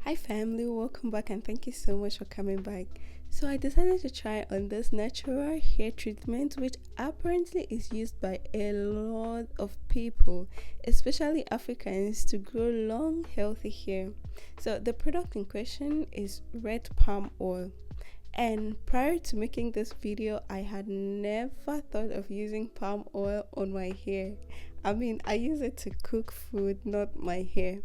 Hi family, welcome back and thank you so much for coming back. So I decided to try on this natural hair treatment which apparently is used by a lot of people, especially Africans, to grow long healthy hair. So the product in question is red palm oil. And prior to making this video, I had never thought of using palm oil on my hair. I use it to cook food, not my hair.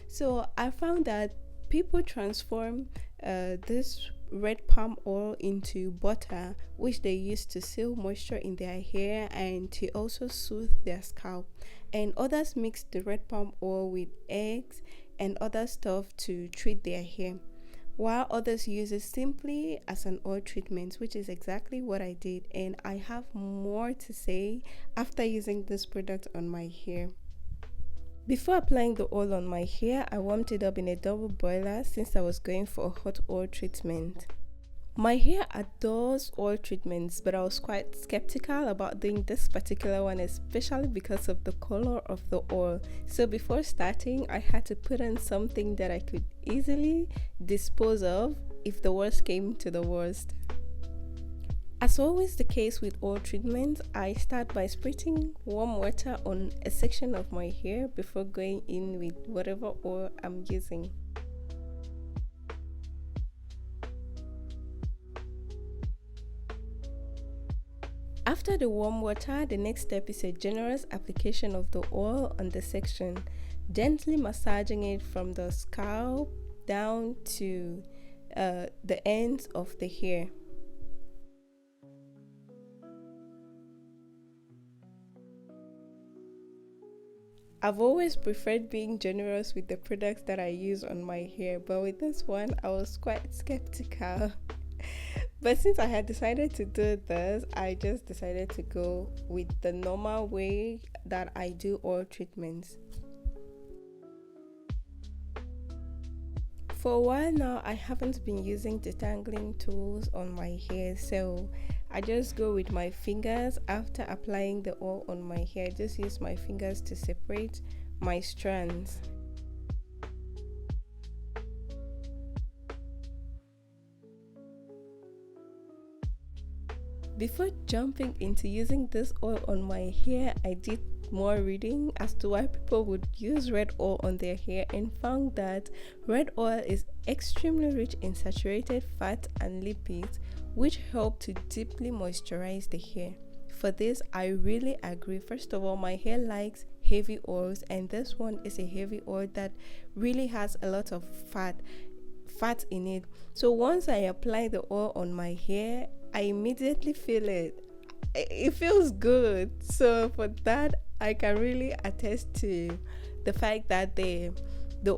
So I found that people transform this red palm oil into butter, which they use to seal moisture in their hair and to also soothe their scalp. And others mix the red palm oil with eggs and other stuff to treat their hair, while others use it simply as an oil treatment, which is exactly what I did. And I have more to say after using this product on my hair. Before applying the oil on my hair, I warmed it up in a double boiler since I was going for a hot oil treatment. My hair adores oil treatments, but I was quite skeptical about doing this particular one, especially because of the color of the oil. So before starting, I had to put on something that I could easily dispose of if the worst came to the worst. As always the case with oil treatments, I start by spritzing warm water on a section of my hair before going in with whatever oil I'm using. After the warm water, the next step is a generous application of the oil on the section, gently massaging it from the scalp down to the ends of the hair. I've always preferred being generous with the products that I use on my hair, but with this one, I was quite skeptical. But since I had decided to do this, I just decided to go with the normal way that I do oil treatments. For a while now, I haven't been using detangling tools on my hair, so I just go with my fingers. After applying the oil on my hair, I just use my fingers to separate my strands. Before jumping into using this oil on my hair, I did more reading as to why people would use red oil on their hair and found that red oil is extremely rich in saturated fat and lipids, which help to deeply moisturize the hair. For this, I really agree. First of all, my hair likes heavy oils, and this one is a heavy oil that really has a lot of fat in it. So once I apply the oil on my hair, I immediately feel it. It feels good. So for that, I can really attest to the fact that the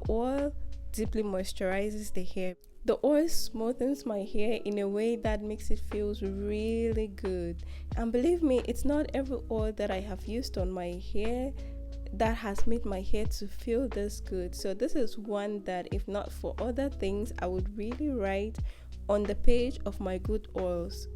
oil deeply moisturizes the hair. The oil smoothens my hair in a way that makes it feels really good. And believe me, it's not every oil that I have used on my hair that has made my hair to feel this good. So this is one that, if not for other things, I would really write on the page of my good oils.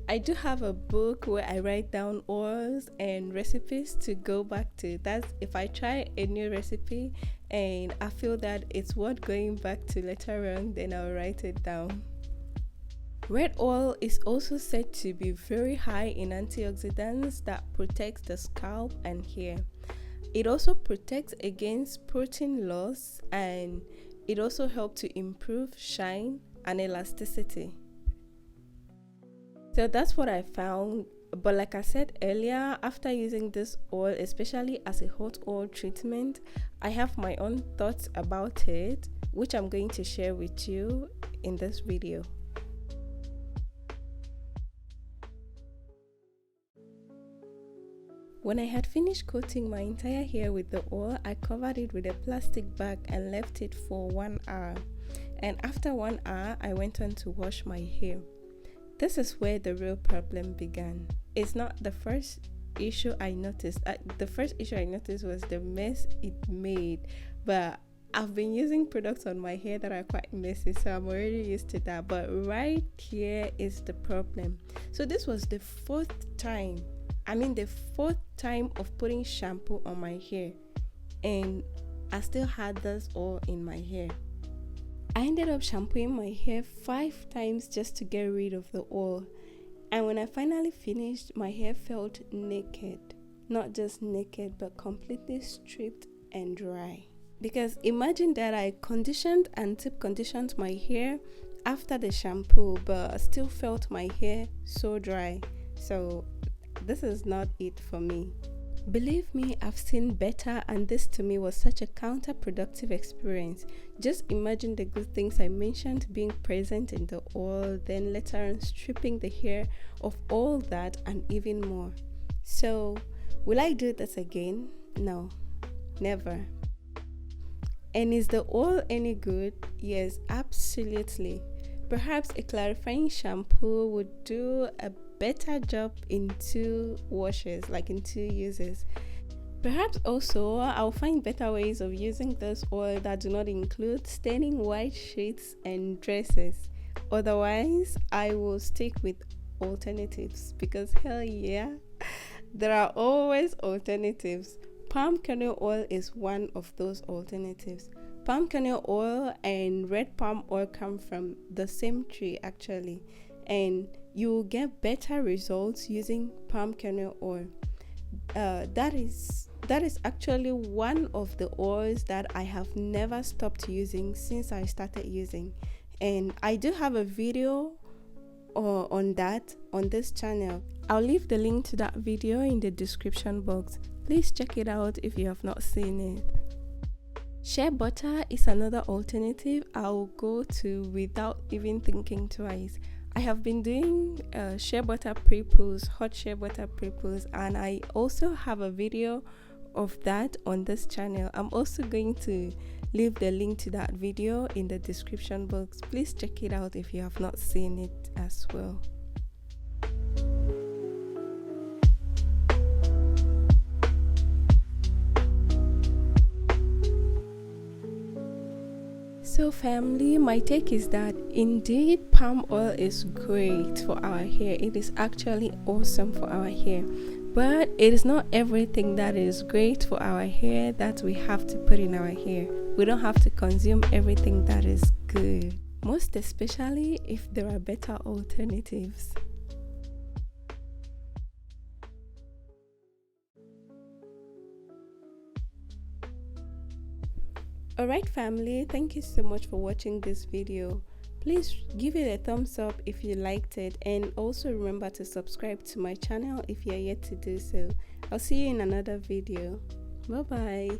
I do have a book where I write down oils and recipes to go back to. That's if I try a new recipe and I feel that it's worth going back to later on, then I'll write it down. Red oil is also said to be very high in antioxidants that protects the scalp and hair. It also protects against protein loss, and it also helps to improve shine and elasticity. So that's what I found. But like I said earlier, after using this oil, especially as a hot oil treatment, I have my own thoughts about it, which I'm going to share with you in this video. When I had finished coating my entire hair with the oil, I covered it with a plastic bag and left it for 1 hour. And after 1 hour, I went on to wash my hair. This is where the real problem began. It's not the first issue I noticed. The first issue I noticed was the mess it made. But I've been using products on my hair that are quite messy, so I'm already used to that. But right here is the problem. So this was the fourth time of putting shampoo on my hair, and I still had this oil in my hair. I ended up shampooing my hair 5 times just to get rid of the oil. And when I finally finished, my hair felt naked. Not just naked, but completely stripped and dry. Because imagine that I conditioned and tip conditioned my hair after the shampoo, but still felt my hair so dry. So this is not it for me. Believe me, I've seen better, and this to me was such a counterproductive experience. Just imagine the good things I mentioned being present in the oil, then later on stripping the hair of all that and even more. So, will I do this again? No, never. And is the oil any good? Yes, absolutely. Perhaps a clarifying shampoo would do a better job in 2 washes, like in 2 uses. Perhaps also I'll find better ways of using this oil that do not include staining white sheets and dresses. Otherwise, I will stick with alternatives because hell yeah, there are always alternatives. Palm kernel oil is one of those alternatives. Palm kernel oil and red palm oil come from the same tree actually, and you will get better results using palm kernel oil. That is actually one of the oils that I have never stopped using since I started using, and I do have a video on that on this channel. I'll leave the link to that video in the description box. Please check it out if you have not seen it. Shea butter is another alternative I'll go to without even thinking twice. I have been doing shea butter prepoos, hot shea butter prepoos, and I also have a video of that on this channel. I'm also going to leave the link to that video in the description box. Please check it out if you have not seen it as well. So family, my take is that indeed palm oil is great for our hair. It is actually awesome for our hair, but it is not everything that is great for our hair that we have to put in our hair. We don't have to consume everything that is good, most especially if there are better alternatives. Alright family, thank you so much for watching this video. Please give it a thumbs up if you liked it, and also remember to subscribe to my channel if you are yet to do so. I'll see you in another video. Bye bye.